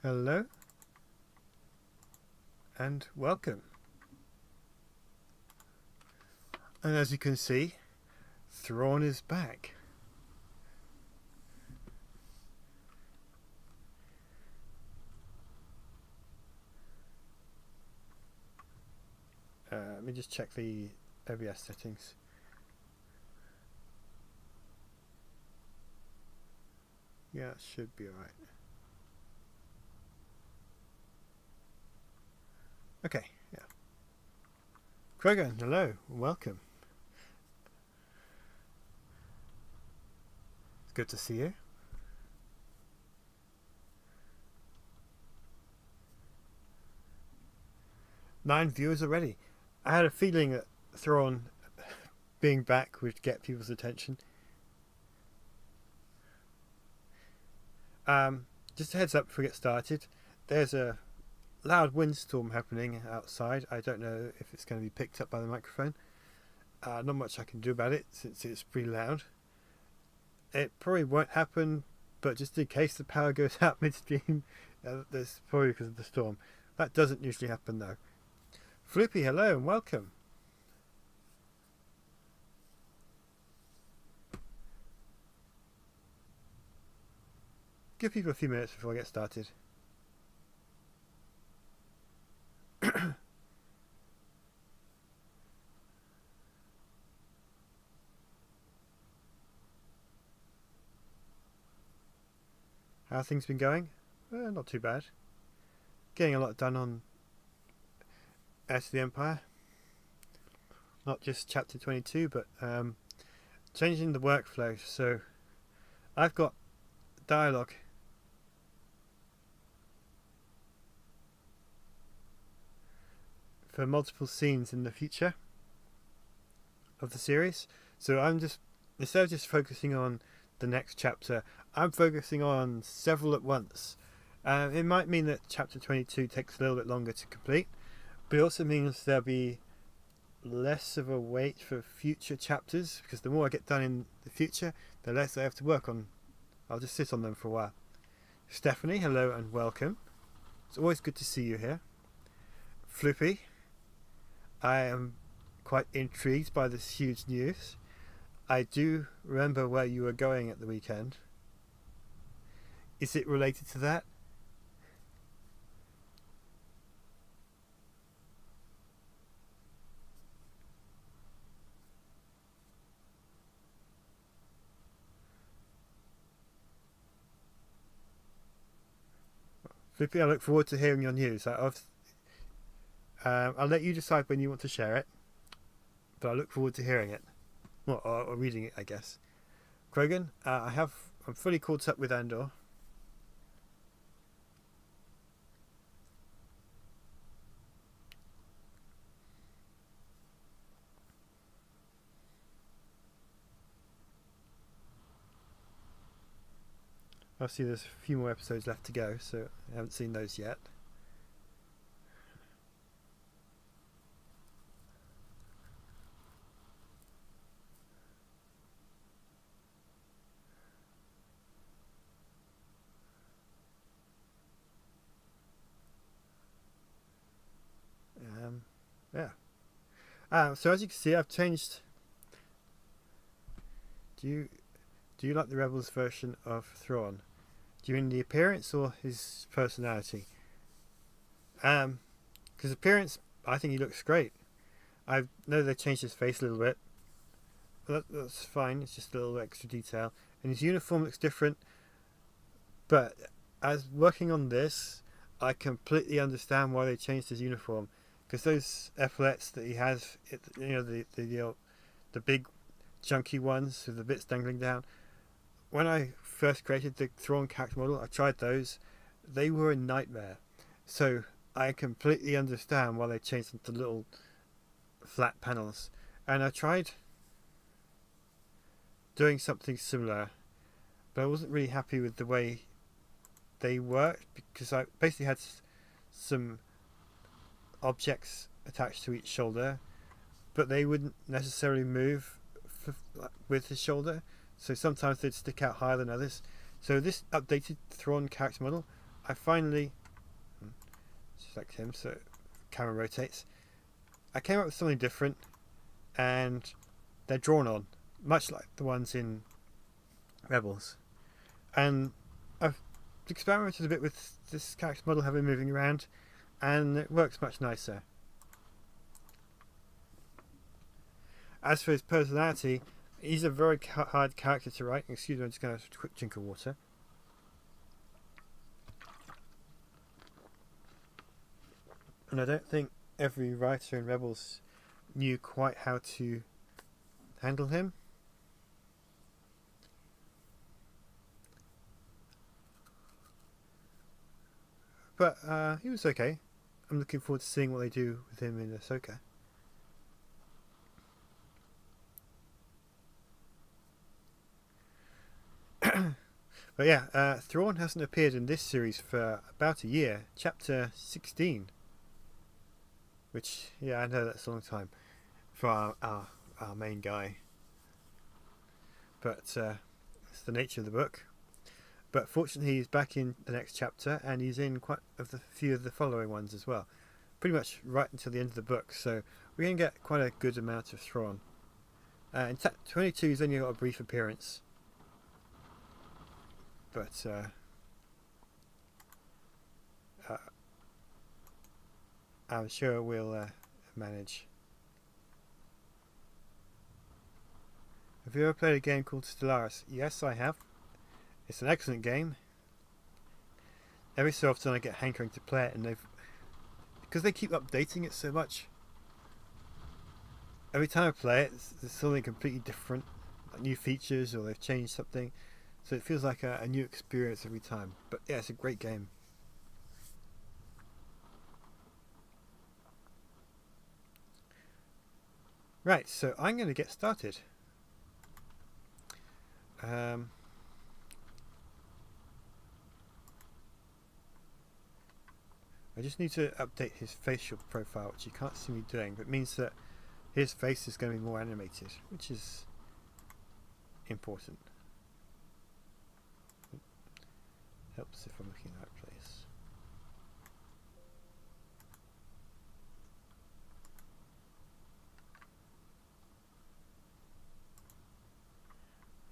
Hello and welcome. And as you can see, Thrawn is back. Let me just check the OBS settings. Yeah, it should be alright. Okay, yeah. Krogan, hello, welcome. It's good to see you. Nine viewers already. I had a feeling that Thrawn being back would get people's attention. Just a heads up before we get started. There's a loud windstorm happening outside. I don't know if it's going to be picked up by the microphone. Not much I can do about it since it's pretty loud. It probably won't happen, but just in case the power goes out midstream, that's probably because of the storm. That doesn't usually happen though. Floopy, hello and welcome. Give people a few minutes before I get started. How have things been going? Not too bad. Getting a lot done on Heir to the Empire. Not just chapter 22, but changing the workflow. So I've got dialogue for multiple scenes in the future of the series. So I'm just, instead of just focusing on the next chapter, I'm focusing on several at once. It might mean that chapter 22 takes a little bit longer to complete, but it also means there'll be less of a wait for future chapters, because the more I get done in the future, the less I have to work on. I'll just sit on them for a while. Stephanie, hello and welcome. It's always good to see you here. Floopy, I am quite intrigued by this huge news. I do remember where you were going at the weekend. Is it related to that? Flippy, I look forward to hearing your news. I'll let you decide when you want to share it, but I look forward to hearing it. Well, or reading it, I guess. Krogan, I'm fully caught up with Andor. Obviously there's a few more episodes left to go, so I haven't seen those yet. Yeah. So as you can see, I've changed. Do you like the Rebels version of Thrawn? Do you mean the appearance or his personality? Because appearance, I think he looks great. I know they changed his face a little bit, but that's fine. It's just a little extra detail, and his uniform looks different. But as working on this, I completely understand why they changed his uniform, because those epaulets that he has, the big chunky ones with the bits dangling down. When I first created the Thrawn character model, I tried those. They were a nightmare. So I completely understand why they changed them to little flat panels. And I tried doing something similar, but I wasn't really happy with the way they worked, because I basically had some objects attached to each shoulder, but they wouldn't necessarily move with his shoulder. So sometimes they'd stick out higher than others. So this updated Thrawn character model, I finally select him so camera rotates. I came up with something different, and they're drawn on, much like the ones in Rebels. And I've experimented a bit with this character model, having moving around, and it works much nicer. As for his personality, he's a very hard character to write. Excuse me, I'm just going to have a quick drink of water. And I don't think every writer in Rebels knew quite how to handle him. But he was okay. I'm looking forward to seeing what they do with him in Ahsoka. But yeah, Thrawn hasn't appeared in this series for about a year. Chapter 16. Which, yeah, I know that's a long time for our main guy. But it's the nature of the book. But fortunately he's back in the next chapter, and he's in quite a few of the following ones as well. Pretty much right until the end of the book, so we're going to get quite a good amount of Thrawn. In 22 he's only got a brief appearance. But I'm sure we'll manage. Have you ever played a game called Stellaris? Yes, I have. It's an excellent game. Every so often I get hankering to play it, and because they keep updating it so much. Every time I play it, there's something completely different, like new features, or they've changed something. So it feels like a new experience every time. But yeah, it's a great game. Right, so I'm going to get started. I just need to update his facial profile, which you can't see me doing, but it means that his face is going to be more animated, which is important. Helps if I'm looking in the right place.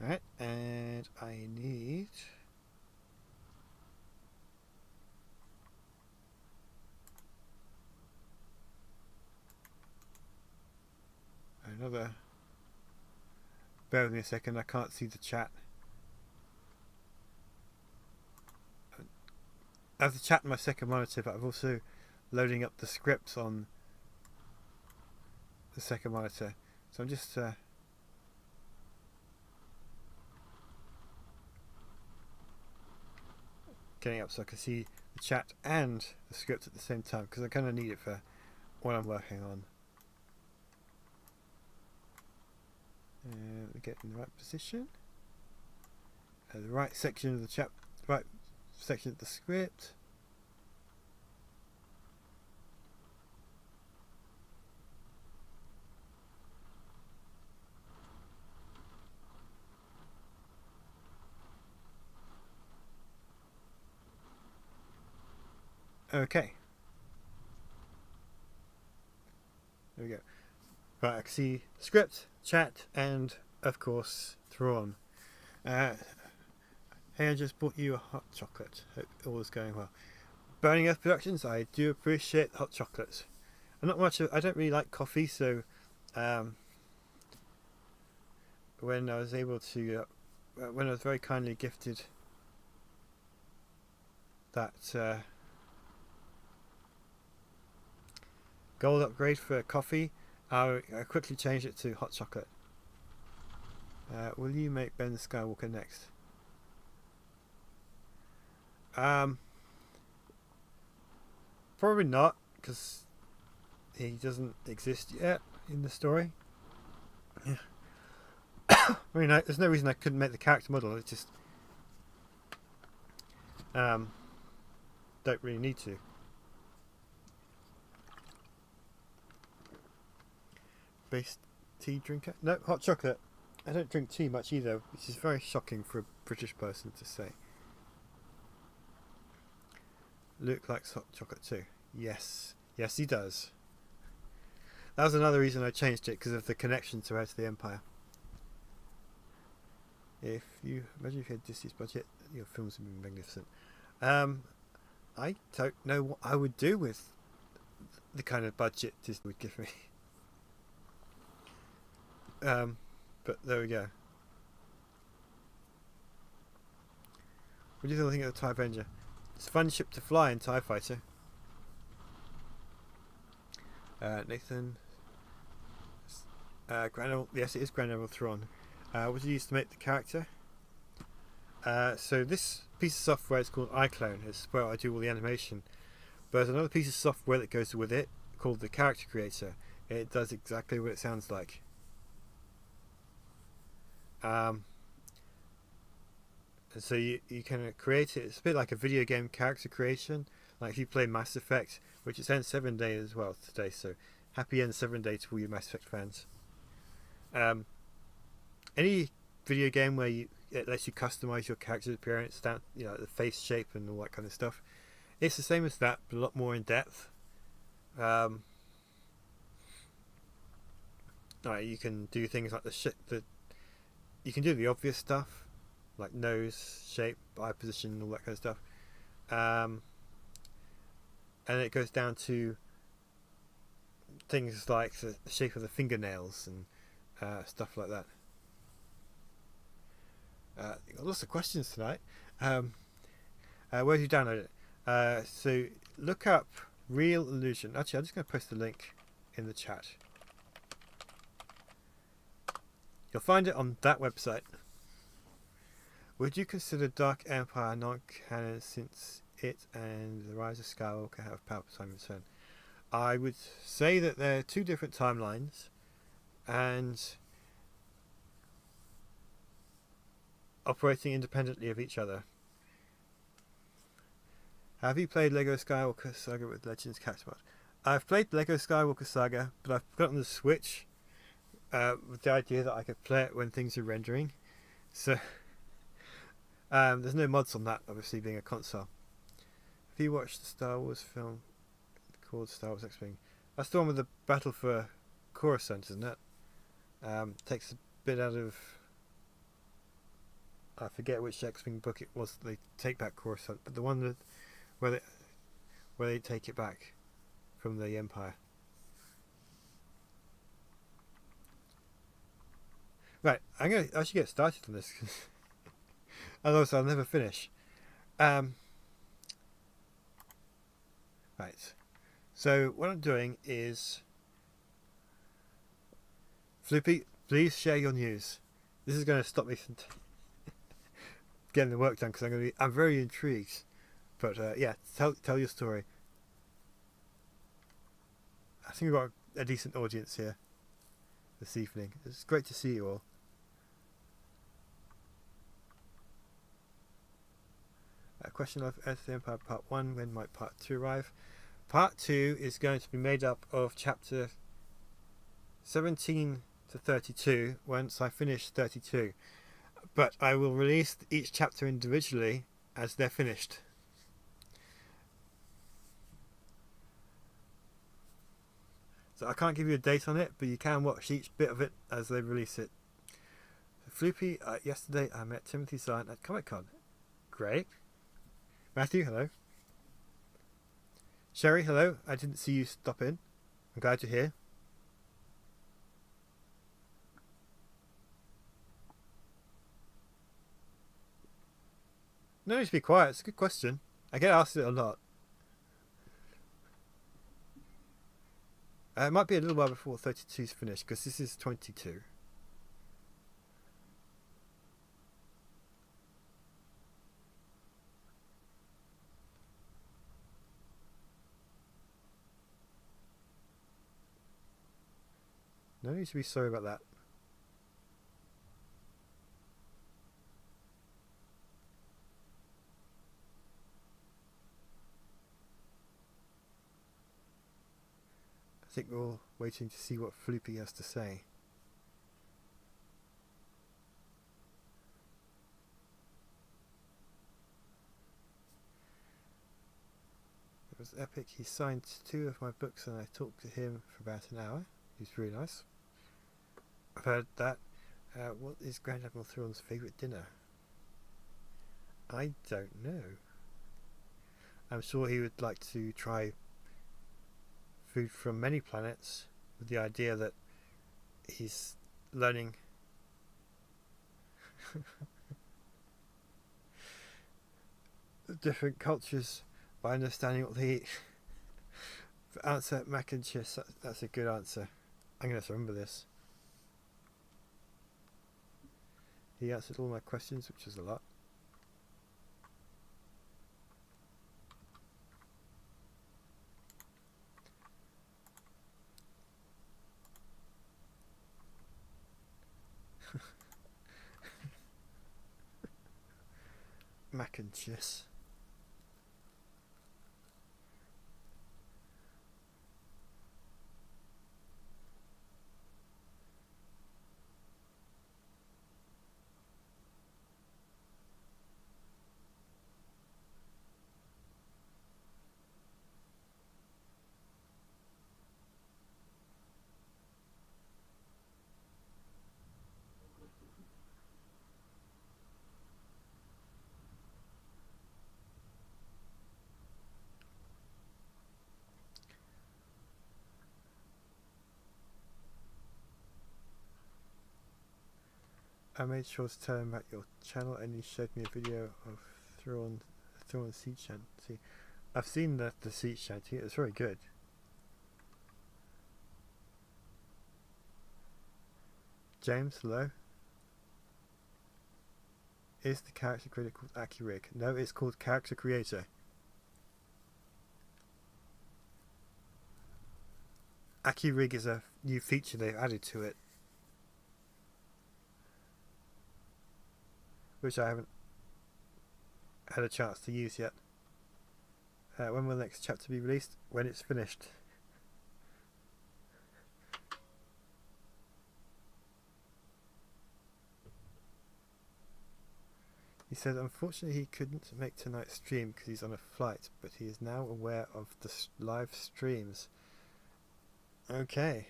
Alright, and I need another. Bear with me a second, I can't see the chat. I have the chat on my second monitor, but I'm also loading up the scripts on the second monitor. So I'm just getting up so I can see the chat and the script at the same time, because I kind of need it for what I'm working on. And we get in the right position. The right section of the chat, right section of the script. Okay. There we go. Right, I can see script, chat, and of course Thrawn. Hey, I just bought you a hot chocolate. Hope all is going well. Burning Earth Productions, I do appreciate hot chocolates. I'm not much. I don't really like coffee, so when I was able to, when I was very kindly gifted that gold upgrade for coffee, I quickly changed it to hot chocolate. Will you make Ben Skywalker next? Probably not, because he doesn't exist yet in the story. Yeah. I mean, there's no reason I couldn't make the character model. It's just don't really need to. Based tea drinker? No, hot chocolate. I don't drink tea much either, which is very shocking for a British person to say. Luke likes hot chocolate too. Yes. Yes, he does. That was another reason I changed it, because of the connection to Heir to the Empire. If you imagine if you had Disney's budget, your films would be magnificent. I don't know what I would do with the kind of budget Disney would give me. But there we go. What do you think of the TIE Avenger? It's a fun ship to fly in TIE Fighter. Nathan. Grand Admiral, yes, it is Grand Admiral Thrawn. What did you use to make the character? So this piece of software is called iClone. It's where I do all the animation. But there's another piece of software that goes with it called the Character Creator. It does exactly what it sounds like. And so you can create it. It's a bit like a video game character creation. Like if you play Mass Effect, which it's N7 Day as well today. So happy N7 Day to all you Mass Effect fans. Any video game where it lets you customize your character's appearance, down, the face shape and all that kind of stuff. It's the same as that, but a lot more in depth. You can do things like you can do the obvious stuff, like nose shape, eye position, all that kind of stuff. And it goes down to things like the shape of the fingernails and stuff like that. Got lots of questions tonight. Where do you download it? So look up Real Illusion. Actually, I'm just going to post the link in the chat. You'll find it on that website. Would you consider Dark Empire non-canon since it and The Rise of Skywalker have Palpatine return? I would say that they're two different timelines and operating independently of each other. Have you played Lego Skywalker Saga with Legends Character Mod? I've played Lego Skywalker Saga, but I've got it on the Switch with the idea that I could play it when things are rendering. So there's no mods on that, obviously, being a console. Have you watched the Star Wars film called Star Wars X-Wing? That's the one with the battle for Coruscant, isn't it? Takes a bit out of... I forget which X-Wing book it was they take back Coruscant, but the one that where they take it back from the Empire. Right, I should get started on this, otherwise I'll never finish. Right, so what I'm doing is, Floopy, please share your news. This is going to stop me from getting the work done because I'm very intrigued. But yeah, tell your story. I think we've got a decent audience here this evening. It's great to see you all. A question of Heir to the Empire Part 1. When might Part 2 arrive? Part 2 is going to be made up of Chapter 17 to 32 once I finish 32. But I will release each chapter individually as they're finished. So I can't give you a date on it, but you can watch each bit of it as they release it. Floopy, yesterday I met Timothy Zahn at Comic-Con. Great. Matthew, hello. Sherry, hello. I didn't see you stop in. I'm glad you're here. No need to be quiet. It's a good question. I get asked it a lot. It might be a little while before 32 is finished because this is 22. No need to be sorry about that. I think we're all waiting to see what Floopy has to say. was epic. He signed 2 of my books and I talked to him for about an hour. He's really nice. I've heard that. What is Grand Admiral Thrawn's favourite dinner? I don't know. I'm sure he would like to try food from many planets with the idea that he's learning different cultures by understanding what they eat. Answer mac and cheese. That's a good answer. I'm going to remember this. He answered all my questions, which is a lot. Mac and cheese. I made sure to tell him about your channel and he showed me a video of Thrawn Sea Shanty. I've seen the Sea Shanty, it's very good. James, hello. Is the character creator called AkiRig? No, it's called Character Creator. AkiRig is a new feature they've added to it, which I haven't had a chance to use yet. When will the next chapter be released? When it's finished. He said unfortunately he couldn't make tonight's stream because he's on a flight, but he is now aware of the live streams. Okay.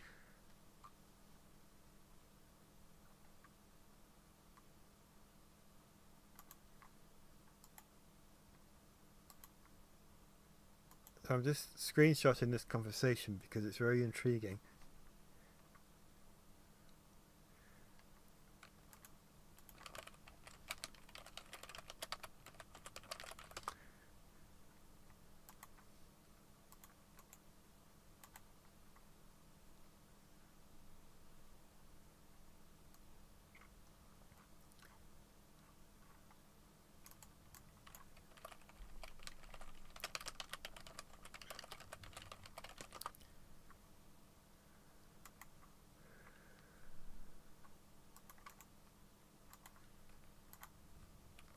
So I'm just screenshotting this conversation because it's very intriguing.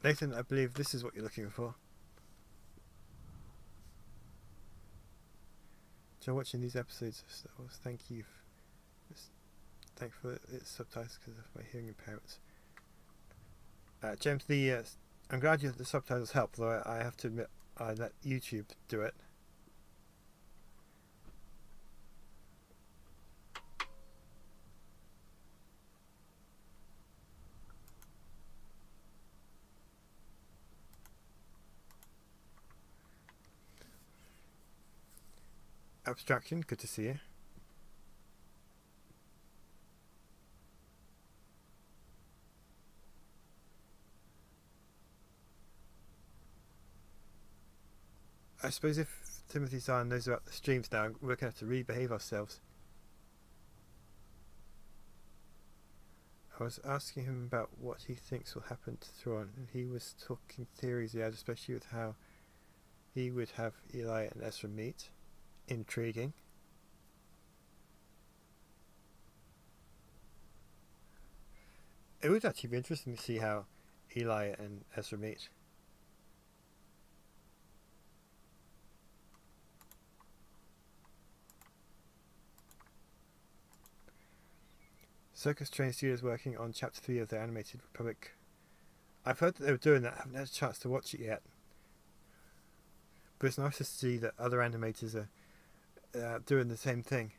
Nathan, I believe this is what you're looking for. So watching these episodes, thank you. Thanks for its subtitles because of my hearing impairments. James, I'm glad the subtitles help, though I have to admit I let YouTube do it. Abstraction, good to see you. I suppose if Timothy Zahn knows about the streams now, we're going to have to rebehave ourselves. I was asking him about what he thinks will happen to Thrawn, and he was talking theories he had, especially with how he would have Eli and Ezra meet. Intriguing. It would actually be interesting to see how Eli and Ezra meet. Circus Train Studios working on Chapter 3 of the Animated Republic. I've heard that they were doing that. I haven't had a chance to watch it yet. but it's nice to see that other animators are doing the same thing.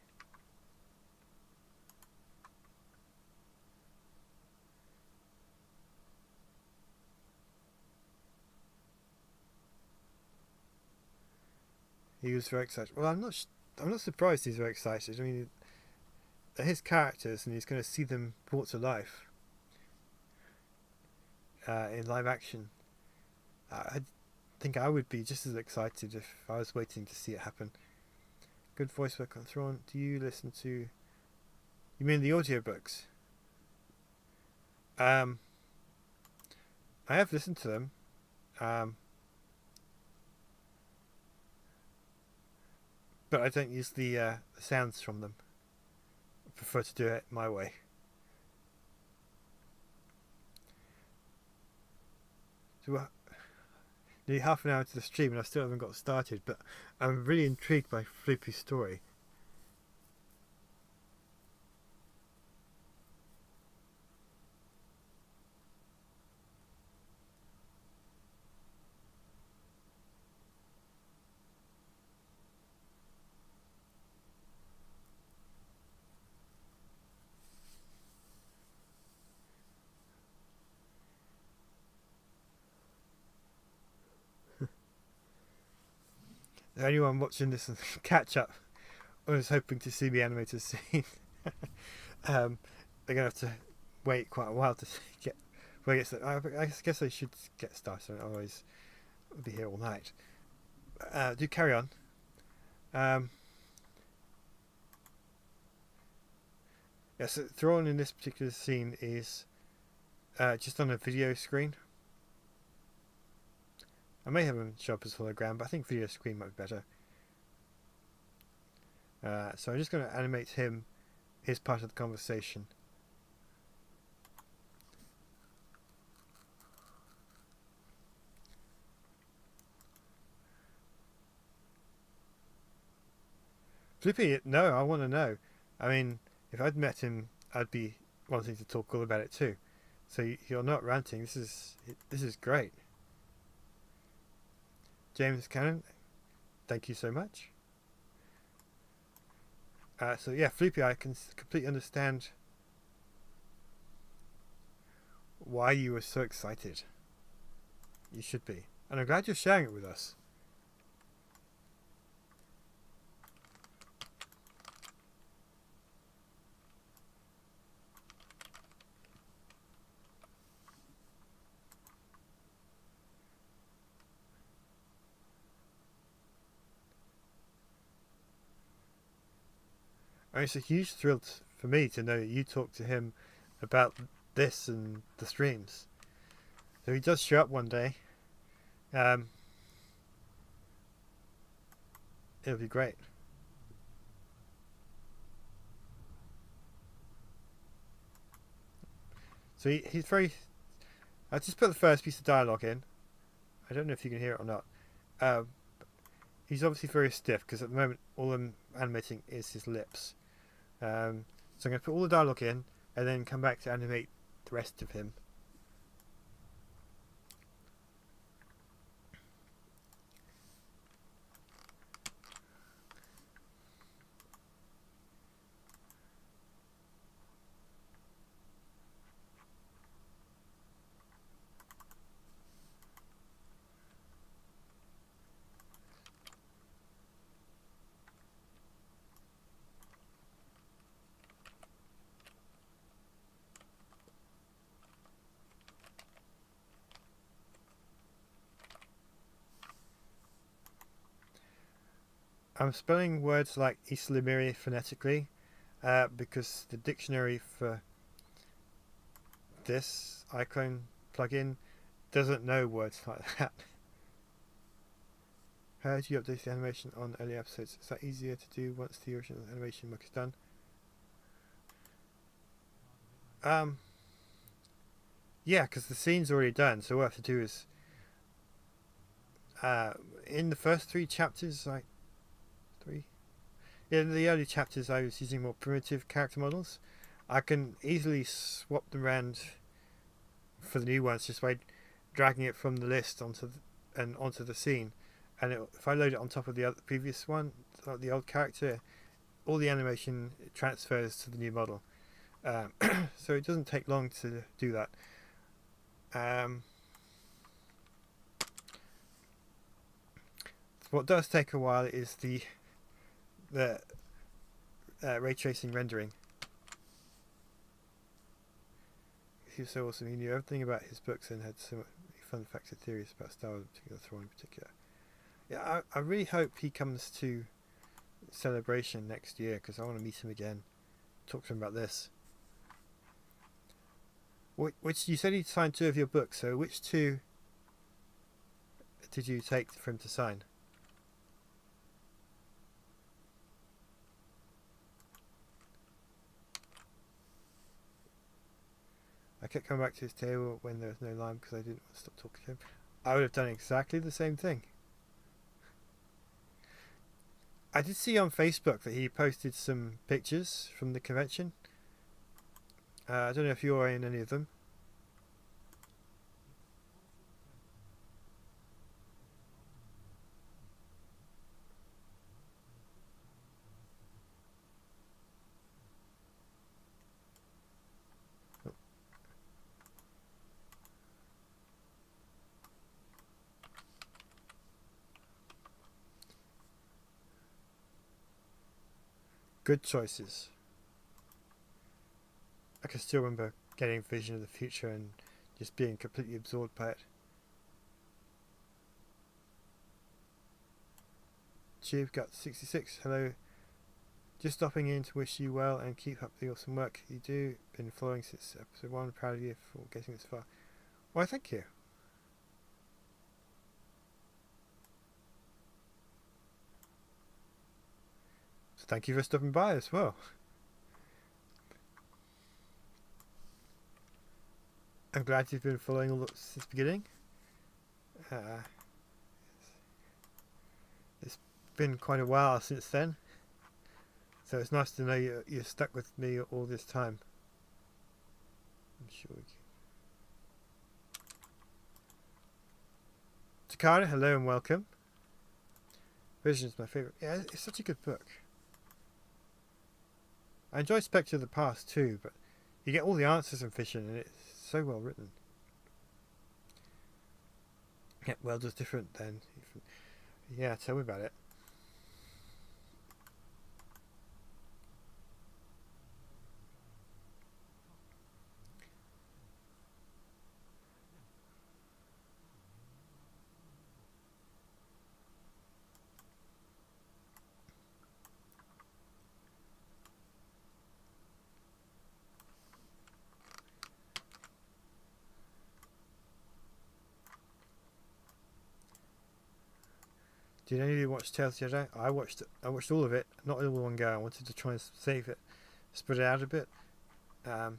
He was very excited. Well, I'm not surprised he's very excited. I mean, they're his characters, and he's going to see them brought to life in live action. I think I would be just as excited if I was waiting to see it happen. Good voice work on Thrawn. Do you listen to... You mean the audiobooks? I have listened to them. But I don't use the sounds from them. I prefer to do it my way. So nearly half an hour into the stream and I still haven't got started, but I'm really intrigued by Floopy's story. Anyone watching this catch up or is hoping to see the animated scene, they're going to have to wait quite a while to get where it gets. I guess I should get started, otherwise I'll be here all night. Do carry on. So Thrawn in this particular scene is just on a video screen. I may have him show up as hologram, but I think video screen might be better. So I'm just going to animate him, his part of the conversation. Flippy, no, I want to know. I mean, if I'd met him, I'd be wanting to talk all about it too. So you're not ranting. This is great. James Cannon, thank you so much. So yeah, Floopy, I can completely understand why you were so excited. You should be. And I'm glad you're sharing it with us. And it's a huge thrill for me to know that you talked to him about this and the streams. So he does show up one day. It'll be great. So he's very... I just put the first piece of dialogue in. I don't know if you can hear it or not. He's obviously very stiff because at the moment all I'm animating is his lips. So I'm going to put all the dialogue in and then come back to animate the rest of him. I'm spelling words like Islamiri phonetically because the dictionary for this iClone plugin doesn't know words like that. How do you update the animation on early episodes? Is that easier to do once the original animation work is done? Yeah, because the scene's already done, so what I have to do is in the first 3 chapters, in the early chapters I was using more primitive character models. I can easily swap them around for the new ones just by dragging it from the list onto the scene, and if I load it on top of the previous one, the old character, all the animation transfers to the new model. So it doesn't take long to do that. What does take a while is the ray tracing rendering. He was so awesome. He knew everything about his books and had so many fun facts and theories about Star Wars, in particular, Thrawn in particular. Yeah, I really hope he comes to Celebration next year, because I want to meet him again, talk to him about this. Which you said he signed 2 of your books, so which 2 did you take for him to sign? I kept coming back to his table when there was no line because I didn't want to stop talking to him. I would have done exactly the same thing. I did see on Facebook that he posted some pictures from the convention. I don't know if you're in any of them. Good choices. I can still remember getting a vision of the future and just being completely absorbed by it. Tube got 66. Hello. Just stopping in to wish you well and keep up the awesome work you do. Been following since episode 1. Proud of you for getting this far. Why, thank you. So thank you for stopping by as well. I'm glad you've been following all since the beginning. It's been quite a while since then, so it's nice to know you're stuck with me all this time. I'm sure we can. Takara, hello and welcome. Vision's my favourite. Yeah, it's such a good book. I enjoy Spectre of the Past too, but you get all the answers in Vision and it's so well written. Yeah, well, just different then. Yeah, tell me about it. Did any of you watch Tales of the Jedi? I watched all of it, not all in one go. I wanted to try and save it, spread it out a bit. So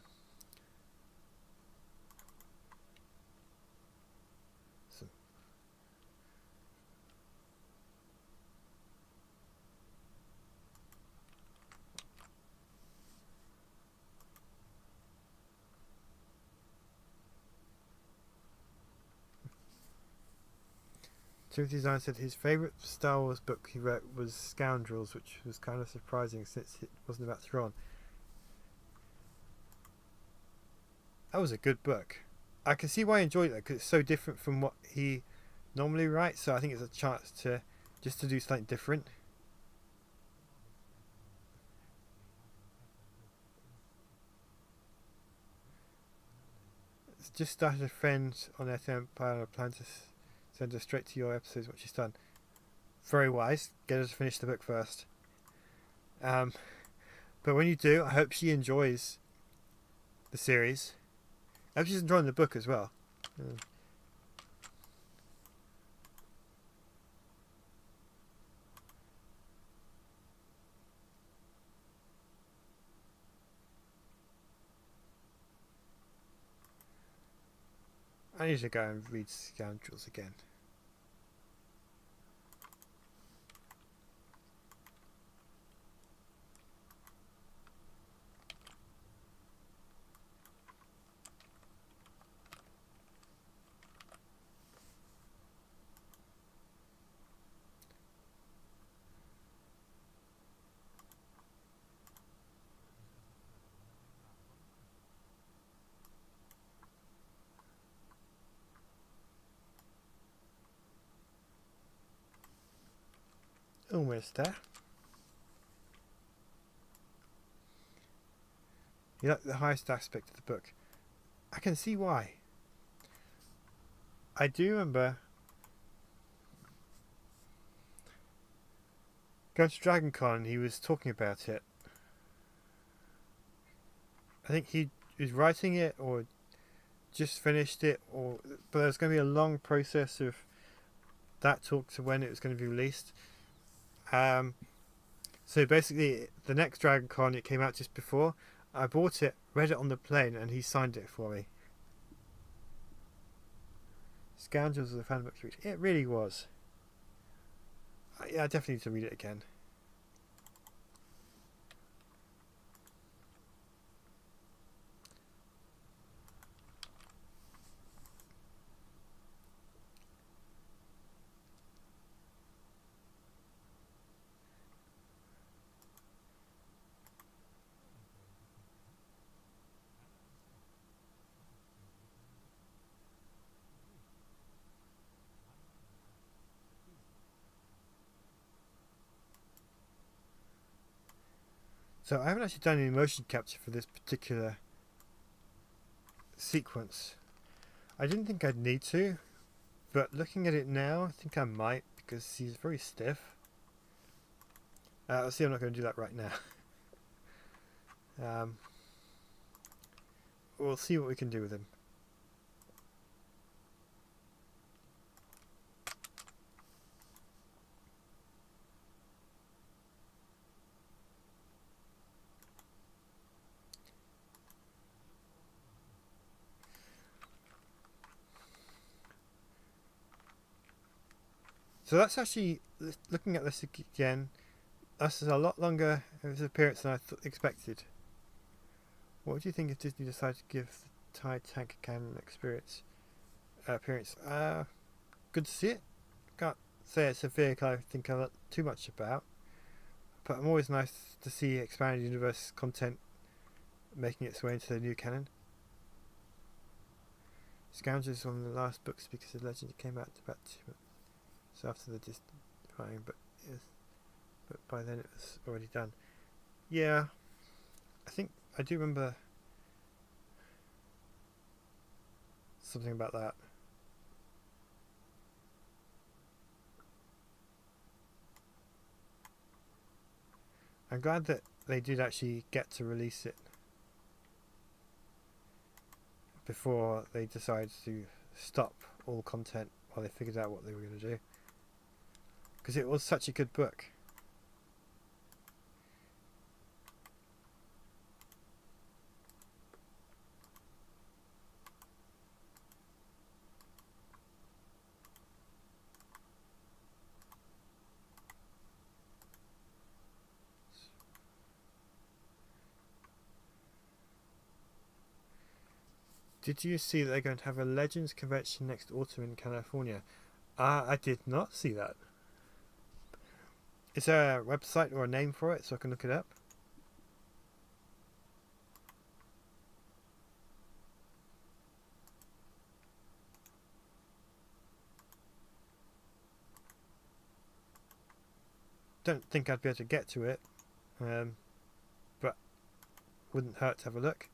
Timothy Zahn said his favourite Star Wars book he wrote was Scoundrels, which was kind of surprising since it wasn't about Thrawn. That was a good book. I can see why I enjoyed it because it's so different from what he normally writes, so I think it's a chance to do something different. It's just started a friend on Earth Empire and I plan to send her straight to your episodes what she's done. Very wise. Get her to finish the book first. But when you do, I hope she enjoys the series. I hope she's enjoying the book as well. I need to go and read Scoundrels again. interest there. You like the highest aspect of the book. I can see why. I do remember going to DragonCon and he was talking about it. I think he was writing it or just finished it, but there's going to be a long process of that talk to when it was going to be released. So basically, the next DragonCon, it came out just before. I bought it, read it on the plane, and he signed it for me. Scoundrels of the Fan Book Reach. It really was. Yeah, I definitely need to read it again. So I haven't actually done any motion capture for this particular sequence. I didn't think I'd need to, but looking at it now, I think I might, because he's very stiff. Let's see, I'm not going to do that right now. We'll see what we can do with him. So that's actually, looking at this again, that's a lot longer of his appearance than I expected. What would you think if Disney decided to give the TIE tank cannon appearance? Good to see it. Can't say it's a vehicle I think I know too much about, but I'm always nice to see expanded universe content making its way into the new canon. Scoundrels is one of the last books because the legend came out about 2 months so after the dying, but by then it was already done. Yeah, I think I do remember something about that. I'm glad that they did actually get to release it before they decided to stop all content while they figured out what they were going to do, because it was such a good book. Did you see that they're going to have a Legends convention next autumn in California? I did not see that. Is there a website or a name for it so I can look it up? Don't think I'd be able to get to it, but wouldn't hurt to have a look.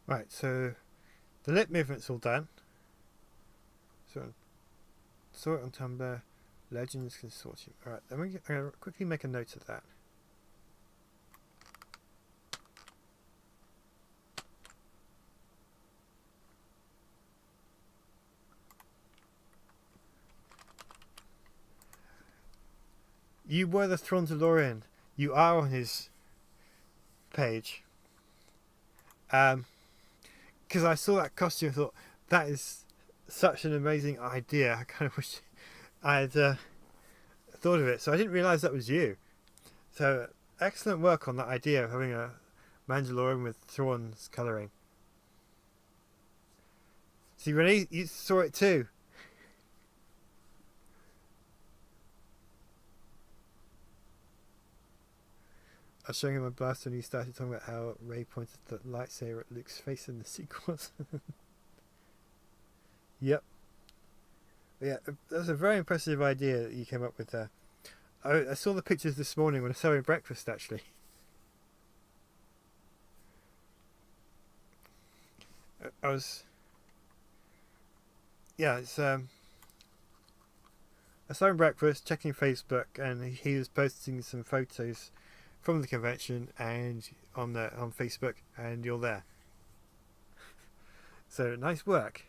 Right, so the lip movement's all done. So saw it on Tumblr, Legends Consortium. Alright, I'm going to quickly make a note of that. You were the Thrawn DeLorean. you are on his page. Because I saw that costume and thought, that is such an amazing idea. I kind of wish I had thought of it. So I didn't realise that was you. So excellent work on that idea of having a Mandalorian with Thrawn's colouring. See, Renee, you saw it too. I was showing him my blaster and he started talking about how Rey pointed the lightsaber at Luke's face in the sequels. Yep. Yeah, that was a very impressive idea that you came up with there. I saw the pictures this morning when I was having breakfast, actually. I was... Yeah, it's... I was having breakfast, checking Facebook, and he was posting some photos from the convention and on Facebook, and you're there. So, nice work.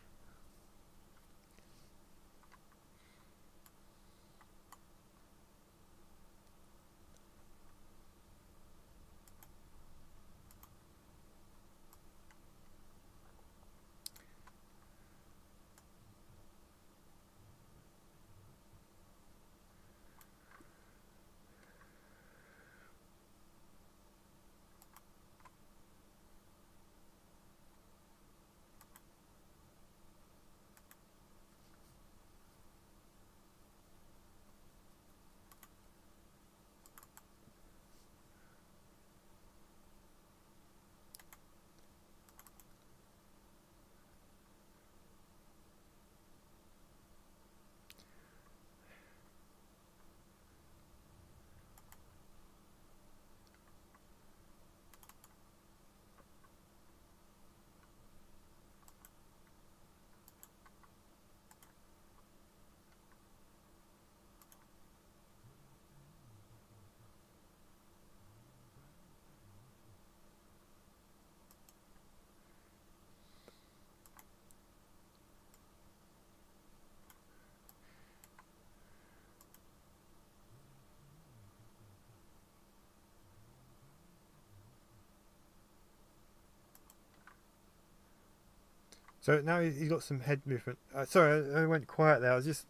So now he's got some head movement. Sorry, I went quiet there. I was just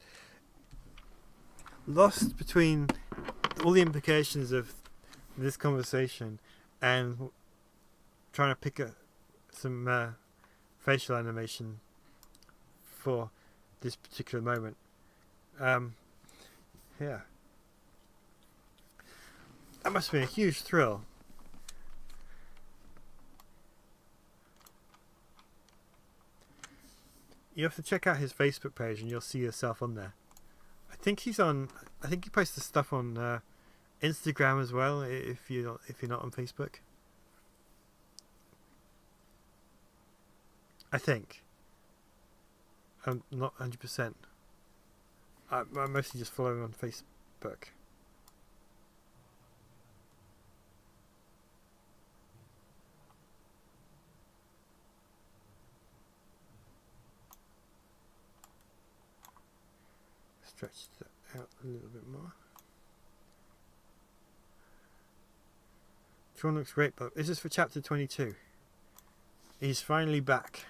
lost between all the implications of this conversation and trying to pick some facial animation for this particular moment. Yeah. That must have been a huge thrill. You have to check out his Facebook page and you'll see yourself on there. I think he posts the stuff on Instagram as well, if you're not on Facebook. I think. I'm not 100%. I mostly just follow him on Facebook. Stretch that out a little bit more. Thrawn looks great, but this is for chapter 22. He's finally back.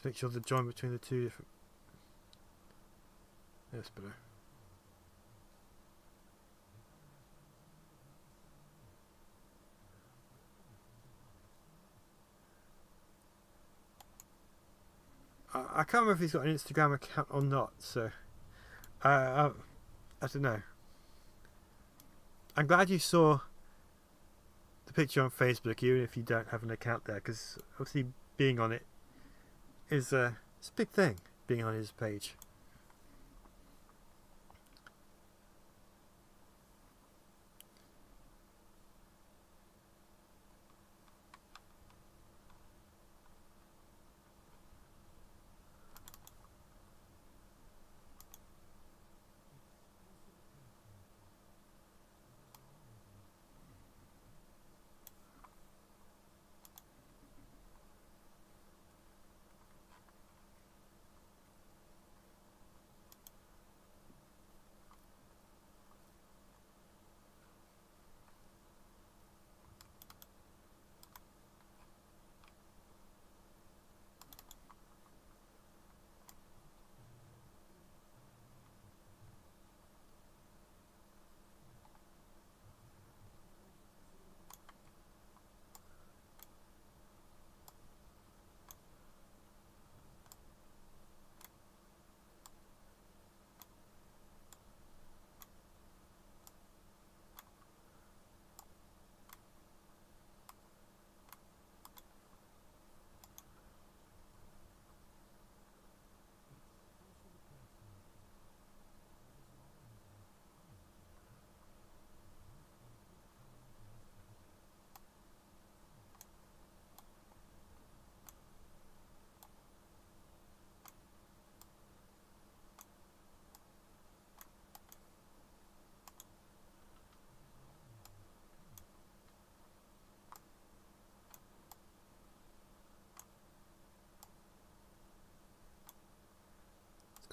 Make sure the join between the two different. That's better. I can't remember if he's got an Instagram account or not, so I don't know. I'm glad you saw the picture on Facebook, even if you don't have an account there, because obviously being on it it's a big thing, being on his page.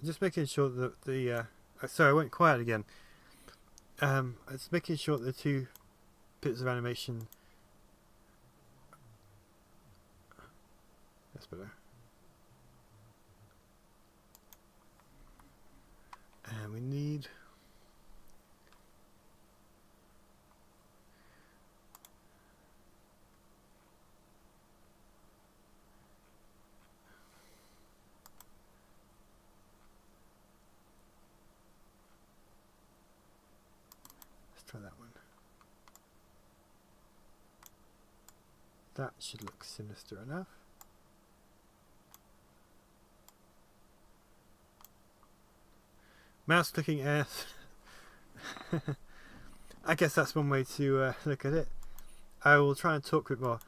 just making sure that the sorry, I went quiet again. It's making sure that the two bits of animation. That's better. And we need. Try that one. That should look sinister enough. Mouse clicking S. I guess that's one way to look at it. I will try and talk a bit more.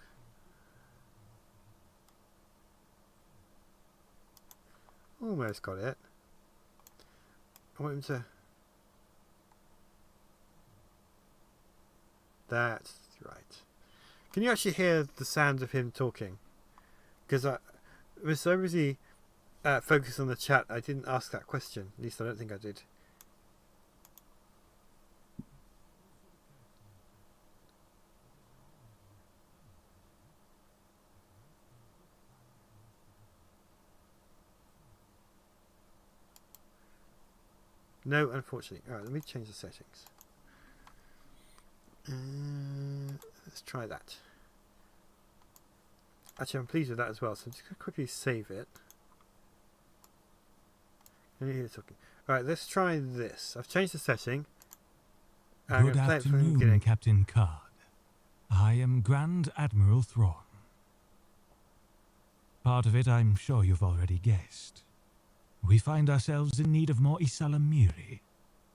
Almost got it. I want him to. That's right. Can you actually hear the sound of him talking? Because I was so busy focused on the chat, I didn't ask that question. At least I don't think I did. No, unfortunately. Alright, let me change the settings. Let's try that. Actually, I'm pleased with that as well, so I'm just going to quickly save it. Can you hear talking? Alright, let's try this. I've changed the setting. Good afternoon, Captain Card. I am Grand Admiral Thrawn. Part of it I'm sure you've already guessed. We find ourselves in need of more Isalamiri,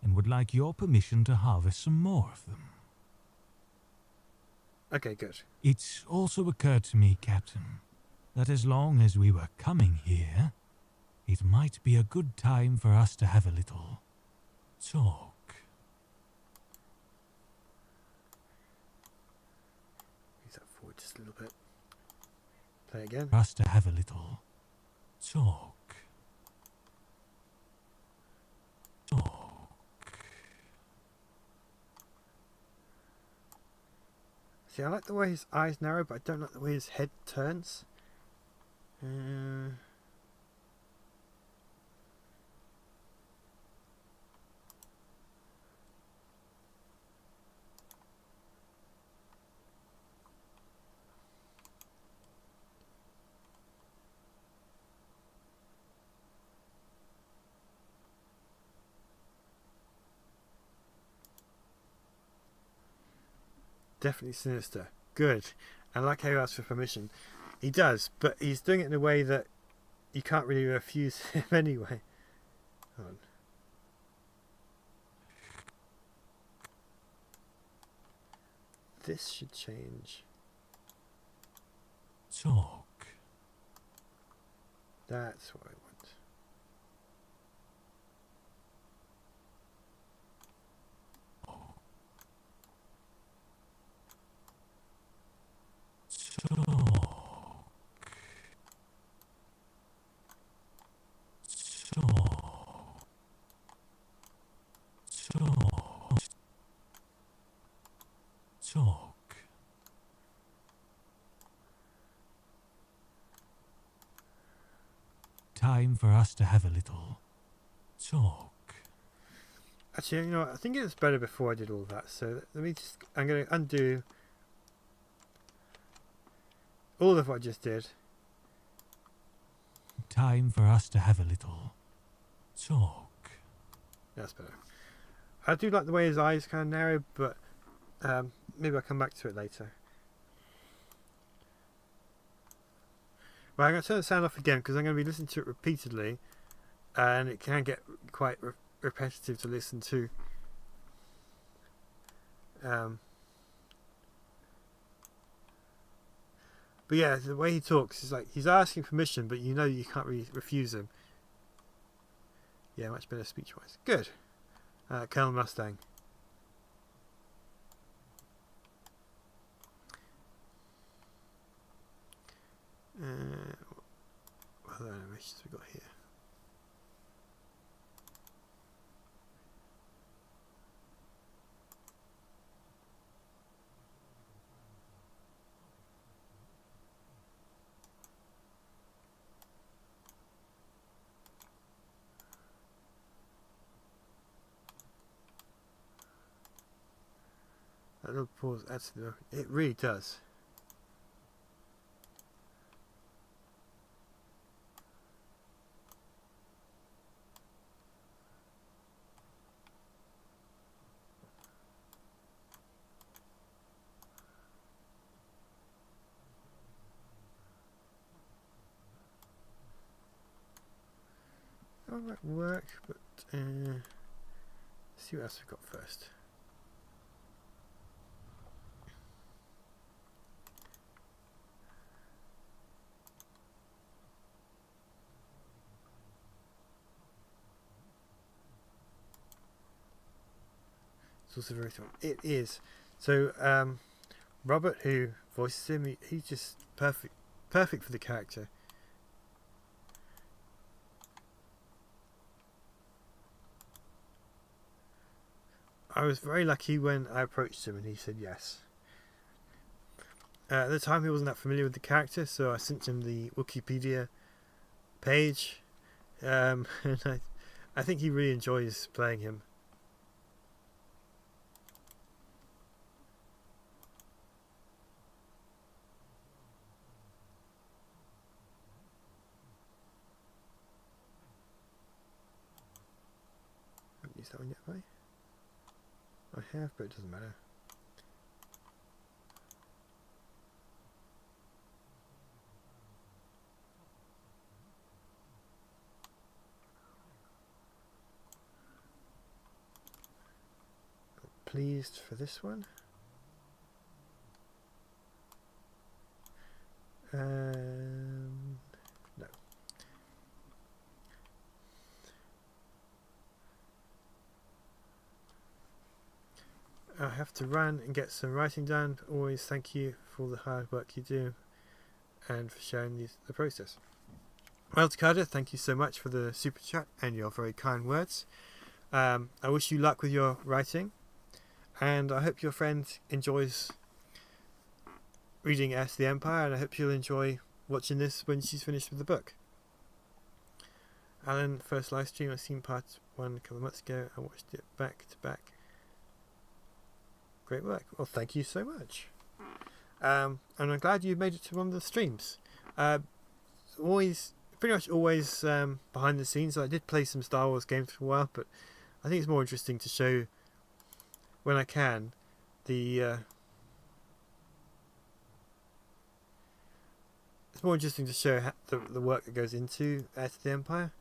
and would like your permission to harvest some more of them. Okay, good. It's also occurred to me, Captain, that as long as we were coming here, it might be a good time for us to have a little talk. Use that forward just a little bit. Play again. For us to have a little talk. See, I like the way his eyes narrow, but I don't like the way his head turns. Definitely sinister. Good. I like how he asks for permission. He does, but he's doing it in a way that you can't really refuse him anyway. Hold on. This should change. Talk. That's what I want. Talk. Time for us to have a little talk. Actually, you know what? I think it was better before I did all that. So let me just. I'm going to undo all of what I just did. Time for us to have a little talk. That's better. I do like the way his eyes kind of narrow, but maybe I'll come back to it later. Right, I'm going to turn the sound off again because I'm going to be listening to it repeatedly, and it can get quite repetitive to listen to. But yeah, the way he talks is like he's asking permission, but you know you can't really refuse him. Yeah, much better speech-wise. Good. Colonel Mustang. What other animations we got here? That little pause adds to the... It really does. That might work, but let's see what else we've got first. It's also very strong. It is. So Robert, who voices him, he's just perfect for the character. I was very lucky when I approached him and he said yes. At the time he wasn't that familiar with the character, so I sent him the Wikipedia page, and I think he really enjoys playing him. I haven't used that one yet, have I? I have, but it doesn't matter. Pleased for this one. No. I have to run and get some writing done. Always thank you for all the hard work you do and for sharing the process. Well, Takada, thank you so much for the super chat and your very kind words. I wish you luck with your writing, and I hope your friend enjoys reading Heirs to the Empire, and I hope you'll enjoy watching this when she's finished with the book. Alan, first live stream, I've seen part 1 a couple of months ago. I watched it back to back. Great work. Well, thank you so much. And I'm glad you made it to one of the streams. Pretty much always behind the scenes. I did play some Star Wars games for a while, but I think it's more interesting to show, when I can, it's more interesting to show the work that goes into Heir to the Empire.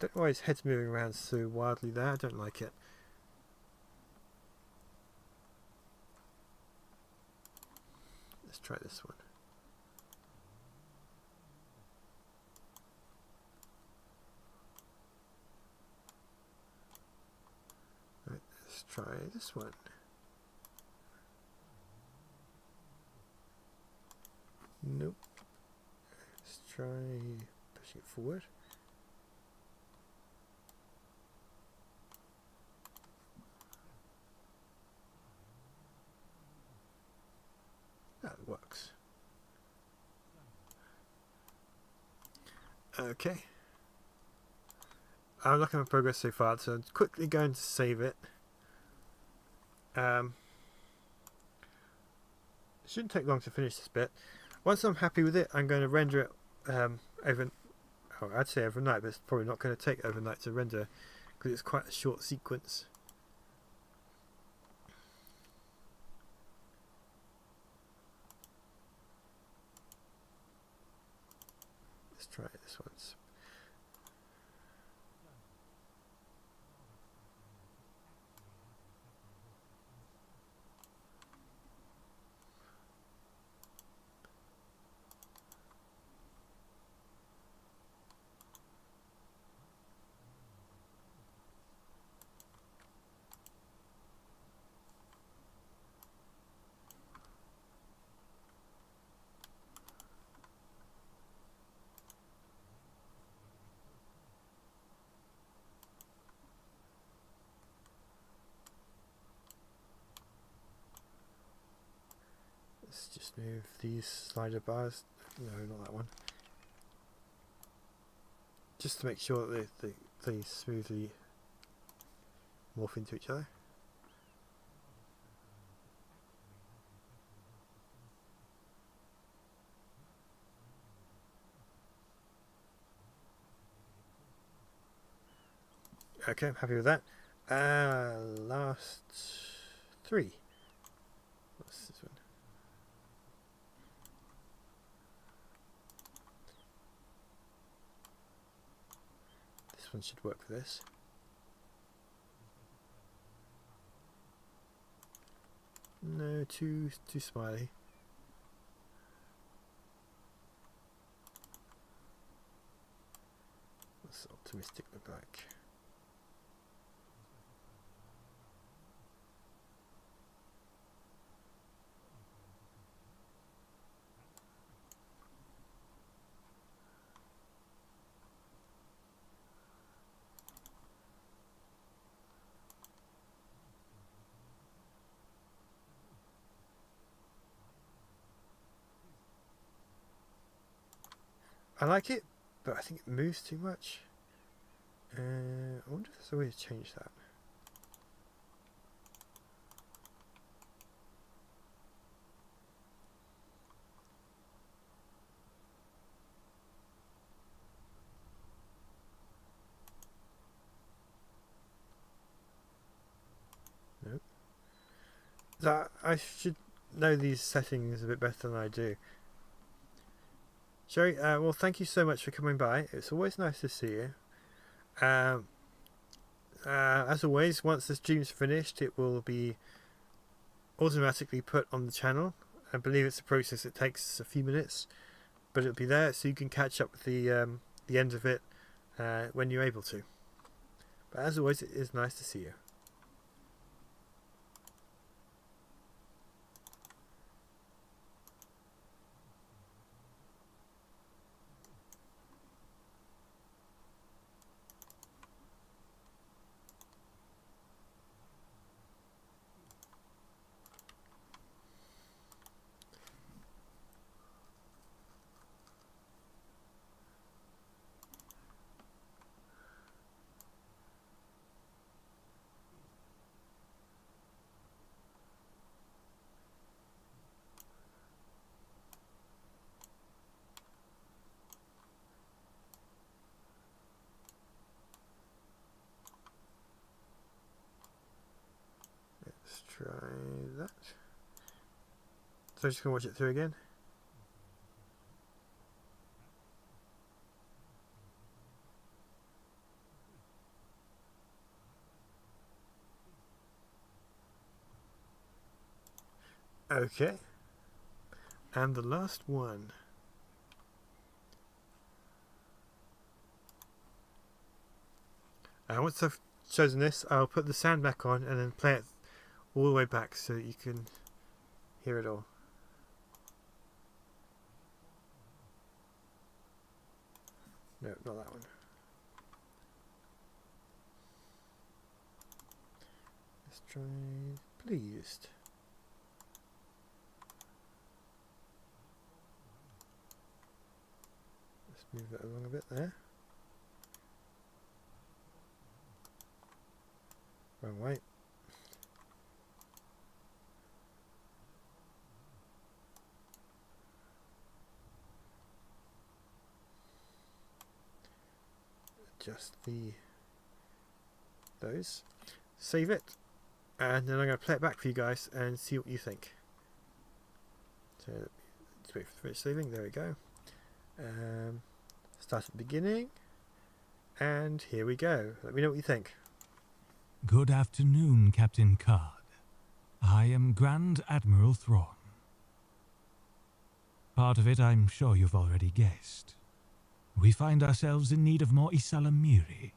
Don't know why his head's moving around so wildly there. I don't like it. Let's try this one. Right, let's try this one. Nope. Let's try pushing it forward. That works. Okay. I'm looking at progress so far, so I'm quickly going to save it. It shouldn't take long to finish this bit. Once I'm happy with it, I'm going to render it I'd say overnight, but it's probably not going to take overnight to render because it's quite a short sequence. Let's try this once. Let's just move these slider bars. No, not that one. just to make sure that they smoothly morph into each other. Okay, I'm happy with that. Last 3. What's this one? This one should work for this. No, too smiley. What's optimistic look like? I like it, but I think it moves too much. I wonder if there's a way to change that. Nope. That I should know these settings a bit better than I do. Sherry, well, thank you so much for coming by. It's always nice to see you. As always, once the stream's finished, it will be automatically put on the channel. I believe it's a process that takes a few minutes, but it'll be there so you can catch up with the end of it when you're able to. But as always, it is nice to see you. Let's try that. So I'm just going to watch it through again. Okay. And the last one. Once I've chosen this, I'll put the sound back on and then play it all the way back so that you can hear it all. No, not that one. Let's try pleased. Let's move it along a bit there. Wrong way. Adjust those. Save it. And then I'm going to play it back for you guys and see what you think. So, let's wait for the finish saving. There we go. Start at the beginning. And here we go. Let me know what you think. Good afternoon, Captain Card. I am Grand Admiral Thrawn. Part of it I'm sure you've already guessed. We find ourselves in need of more Isalamiri,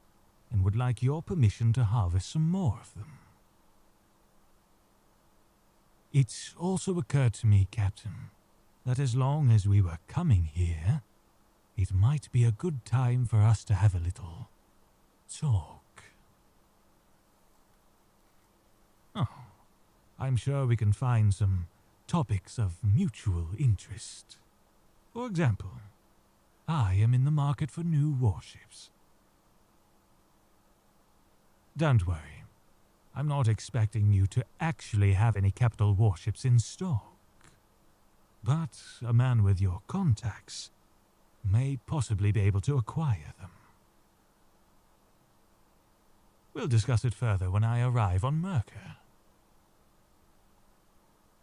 and would like your permission to harvest some more of them. It's also occurred to me, Captain, that as long as we were coming here, it might be a good time for us to have a little talk. Oh, I'm sure we can find some topics of mutual interest. For example, I am in the market for new warships. Don't worry. I'm not expecting you to actually have any capital warships in stock. But a man with your contacts may possibly be able to acquire them. We'll discuss it further when I arrive on Merkur.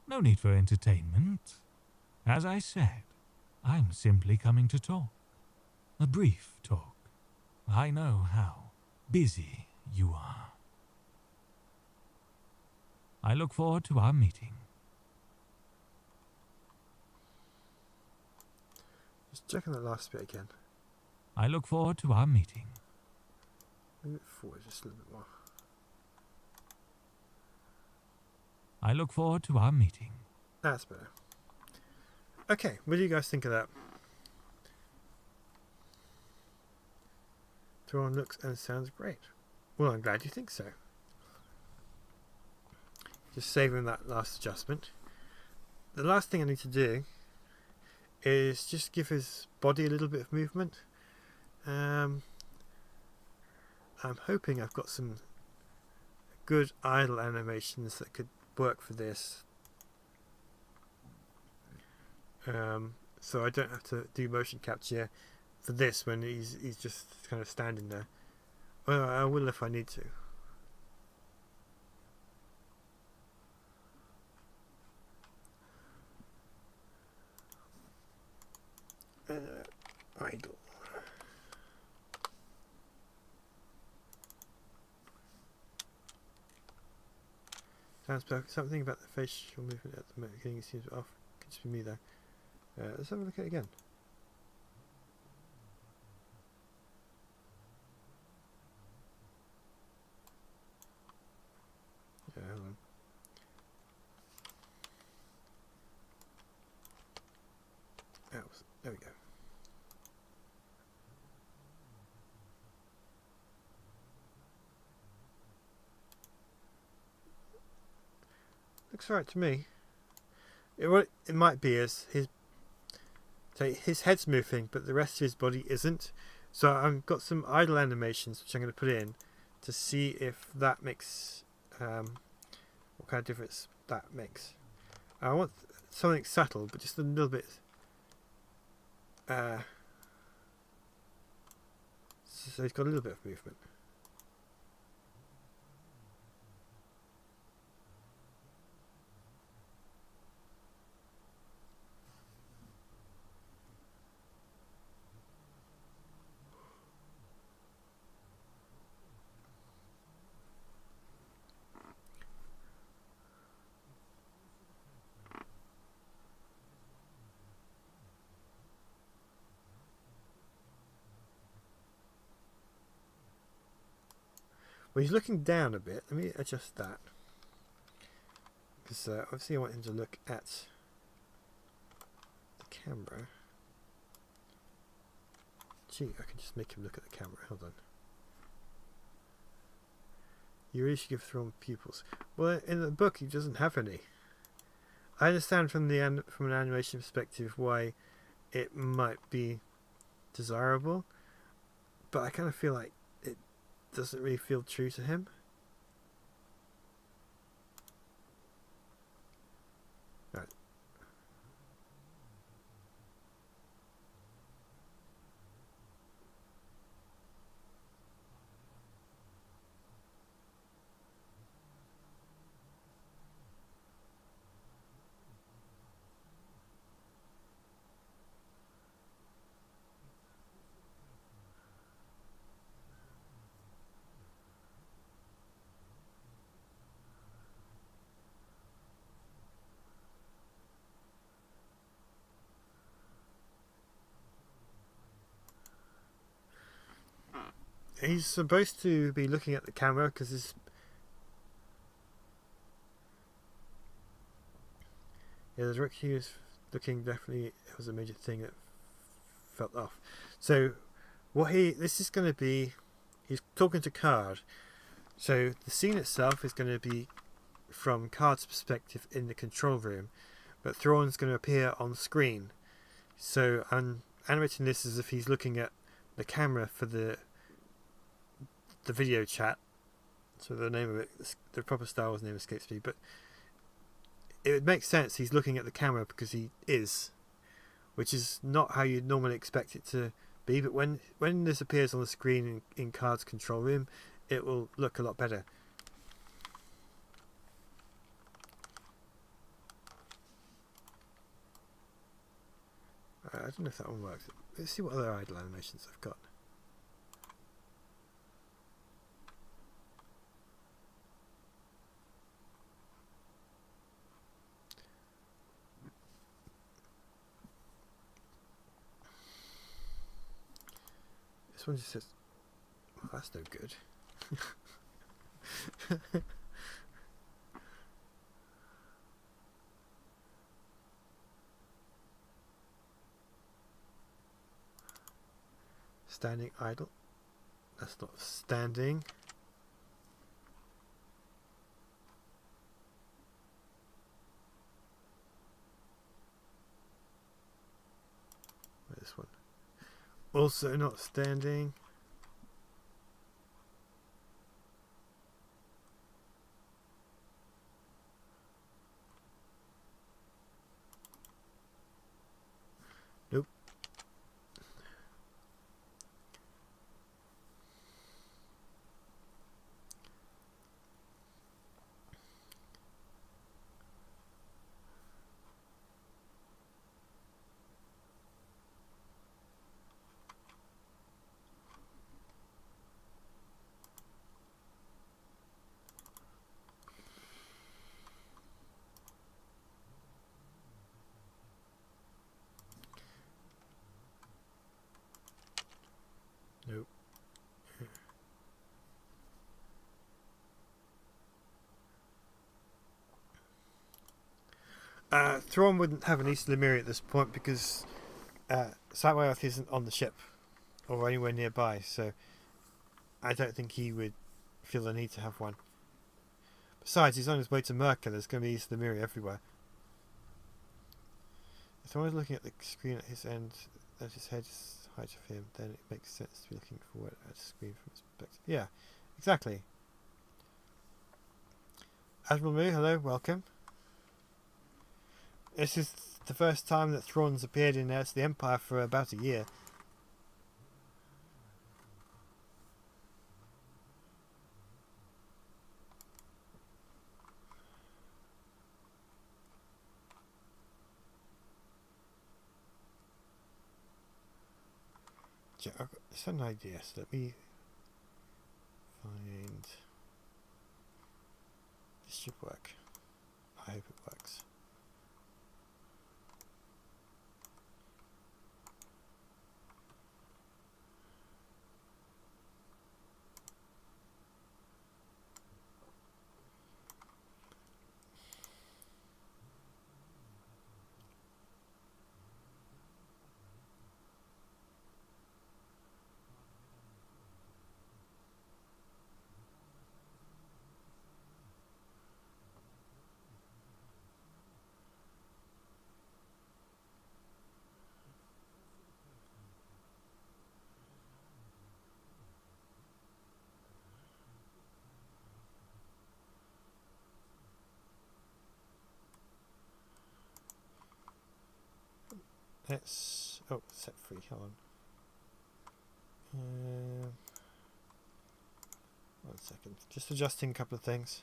No need for entertainment. As I said, I'm simply coming to talk. A brief talk. I know how busy you are. I look forward to our meeting. Just checking that last bit again. I look forward to our meeting. Move it forward just a little bit more. I look forward to our meeting. That's better. Okay, what do you guys think of that? Thrawn looks and sounds great. Well, I'm glad you think so. Just saving that last adjustment. The last thing I need to do is just give his body a little bit of movement. I'm hoping I've got some good idle animations that could work for this. So I don't have to do motion capture for this when he's just kind of standing there. Well, I will if I need to. Idle. Sounds perfect. Something about the facial movement at the beginning seems off. Could just be me though. Let's have a look at it again. Yeah, hold on. There we go. Looks right to me. It might be as his head's moving, but the rest of his body isn't. So I've got some idle animations which I'm going to put in to see if that makes what kind of difference that makes. I want something subtle, but just a little bit. So he's got a little bit of movement. Well, he's looking down a bit. Let me adjust that. Because obviously I want him to look at the camera. Gee, I can just make him look at the camera. Hold on. You really should give Thrawn pupils. Well, in the book he doesn't have any. I understand from an animation perspective why it might be desirable, but I kind of feel like it doesn't really feel true to him. Right. He's supposed to be looking at the camera because his the direction he was looking definitely it was a major thing that felt off. So this is going to be he's talking to Card. So the scene itself is going to be from Card's perspective in the control room, but Thrawn's going to appear on screen. So I'm animating this as if he's looking at the camera for the video chat. So the name of it, the proper Star Wars name escapes me, but it would make sense. He's looking at the camera because he is, which is not how you'd normally expect it to be. But when this appears on the screen in Card's control room, it will look a lot better. I don't know if that one works. Let's see what other idle animations I've got. This one just says, well, that's no good. Standing idle. That's not standing. This one. Also not standing. Nope. Nope. Thrawn wouldn't have an East Lemuri at this point because Satwayoth isn't on the ship or anywhere nearby, so I don't think he would feel the need to have one. Besides, he's on his way to Merca. There's going to be East Lemuri everywhere. If someone's looking at the screen at his end, as his head is height of him, then it makes sense to be looking forward at the screen from his perspective. Yeah, exactly. Admiral Mu, hello, welcome. This is the first time that Thrawn's appeared in the Empire for about a year. I've got some ideas. Let me find. This should work. I hope it works. Let's set free. Hold on. 1 second. Just adjusting a couple of things.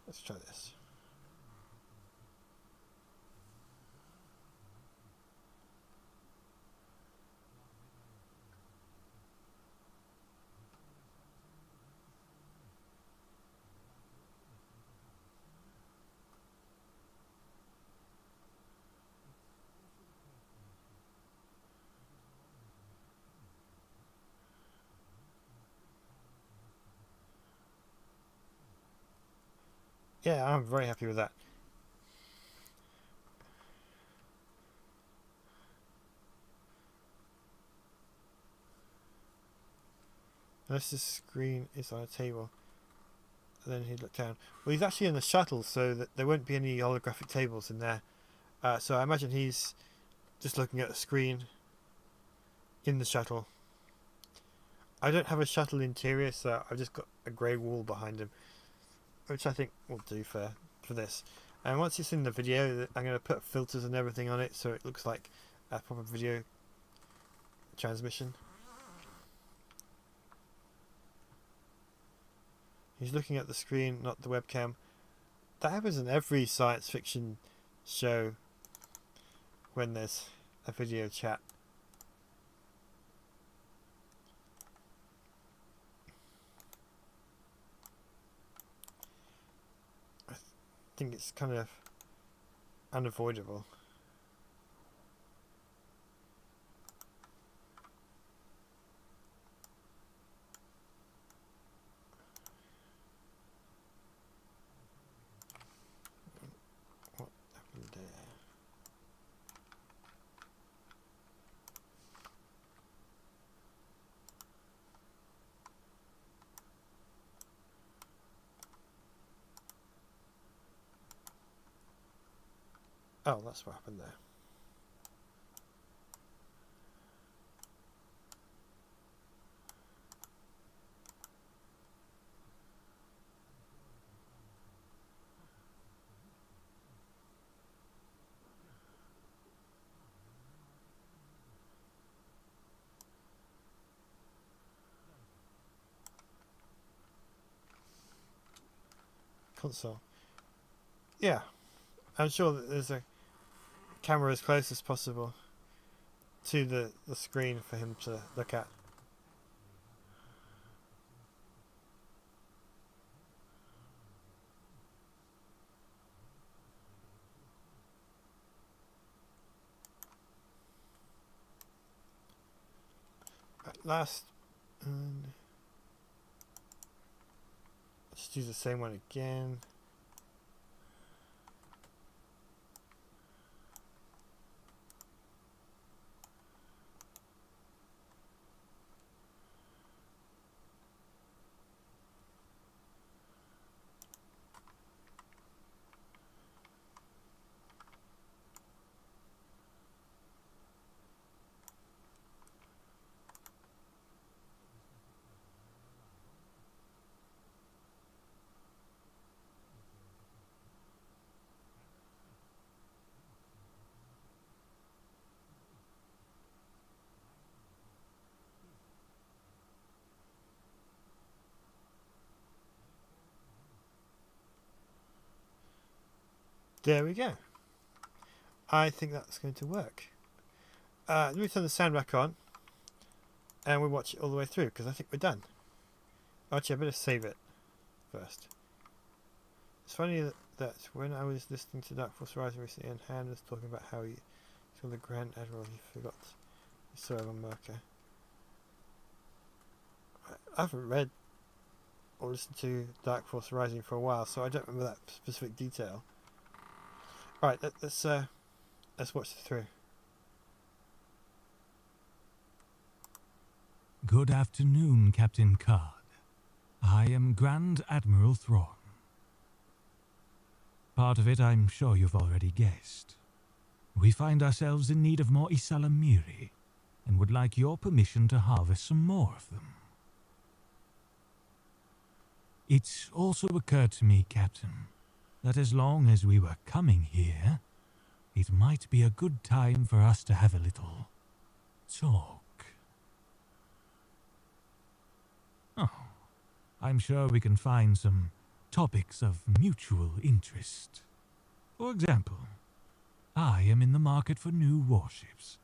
Let's try this. Yeah, I'm very happy with that. Unless the screen is on a table. And then he'd look down. Well, he's actually in the shuttle, so that there won't be any holographic tables in there. So I imagine he's just looking at the screen in the shuttle. I don't have a shuttle interior, so I've just got a grey wall behind him, which I think will do for this. And once it's in the video, I'm going to put filters and everything on it so it looks like a proper video transmission. He's looking at the screen, not the webcam. That happens in every science fiction show when there's a video chat. I think it's kind of unavoidable. What happened there? Oh, that's what happened there. Console. Yeah, I'm sure that there's a camera as close as possible to the screen for him to look at. Right, last, let's do the same one again. There we go. I think that's going to work. Let me turn the sound back on and we'll watch it all the way through because I think we're done. Actually, I better save it first. It's funny that when I was listening to Dark Force Rising recently and Han was talking about how he saw the Grand Admiral, he forgot he saw him on Merca. I haven't read or listened to Dark Force Rising for a while, so I don't remember that specific detail. Alright, let's watch it through. Good afternoon, Captain Card. I am Grand Admiral Thrawn. Part of it I'm sure you've already guessed. We find ourselves in need of more Isalamiri, and would like your permission to harvest some more of them. It's also occurred to me, Captain, that as long as we were coming here, it might be a good time for us to have a little talk. Oh, I'm sure we can find some topics of mutual interest. For example, I am in the market for new warships.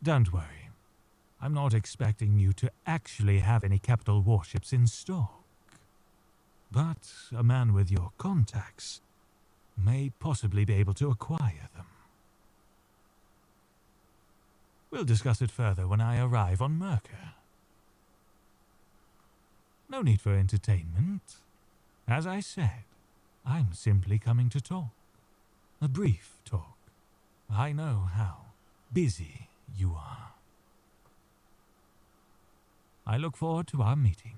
Don't worry, I'm not expecting you to actually have any capital warships in stock. But a man with your contacts may possibly be able to acquire them. We'll discuss it further when I arrive on Merca. No need for entertainment. As I said, I'm simply coming to talk. A brief talk. I know how busy you are. I look forward to our meeting.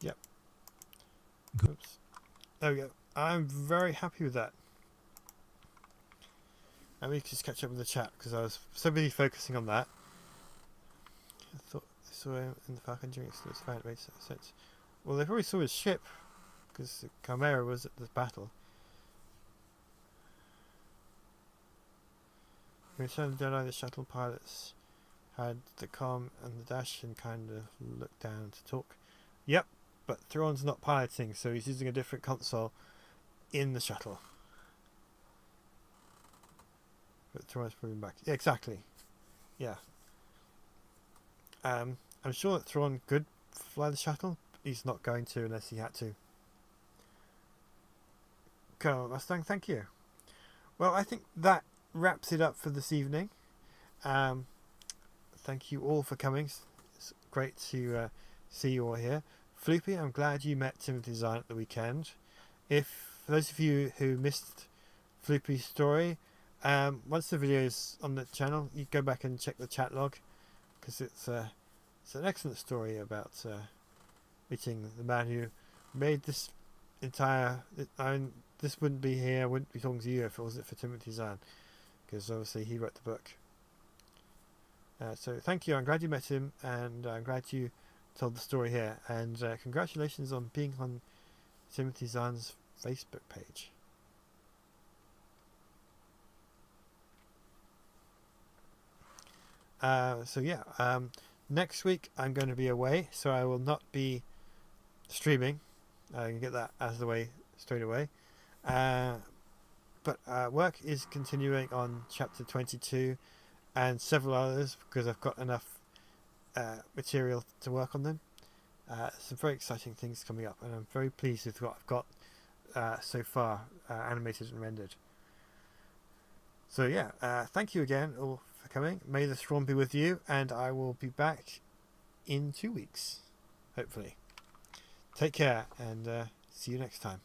Yep. Good. Oops. There we go. I'm very happy with that. And we can just catch up with the chat because I was so busy focusing on that. I thought I saw him in the Falcon during its fight. It made sense. Well, they probably saw his ship because the Chimera was at the battle. When we returned to Jedi, the shuttle pilots had the comm and the dash and kind of looked down to talk. Yep, but Thrawn's not piloting, so he's using a different console in the shuttle. But Thrawn's pulling back. Yeah, exactly. Yeah. I'm sure that Thrawn could fly the shuttle. He's not going to unless he had to. Colonel Mustang, thank you. Well, I think that wraps it up for this evening. Thank you all for coming. It's great to see you all here. Floopy, I'm glad you met Timothy Zahn at the weekend. For those of you who missed Floopy's story, once the video is on the channel, you go back and check the chat log because it's an excellent story about meeting the man who made this entire. This wouldn't be here. I wouldn't be talking to you if it wasn't for Timothy Zahn, because obviously he wrote the book. So thank you. I'm glad you met him, and I'm glad you told the story here. And congratulations on being on Timothy Zahn's Facebook page. So yeah, next week I'm going to be away, so I will not be streaming. I can get that out of the way straight away. But work is continuing on chapter 22 and several others because I've got enough material to work on them. Some very exciting things coming up, and I'm very pleased with what I've got so far animated and rendered. So yeah, thank you again all for coming. May the Thrawn be with you, and I will be back in 2 weeks, hopefully. Take care, and see you next time.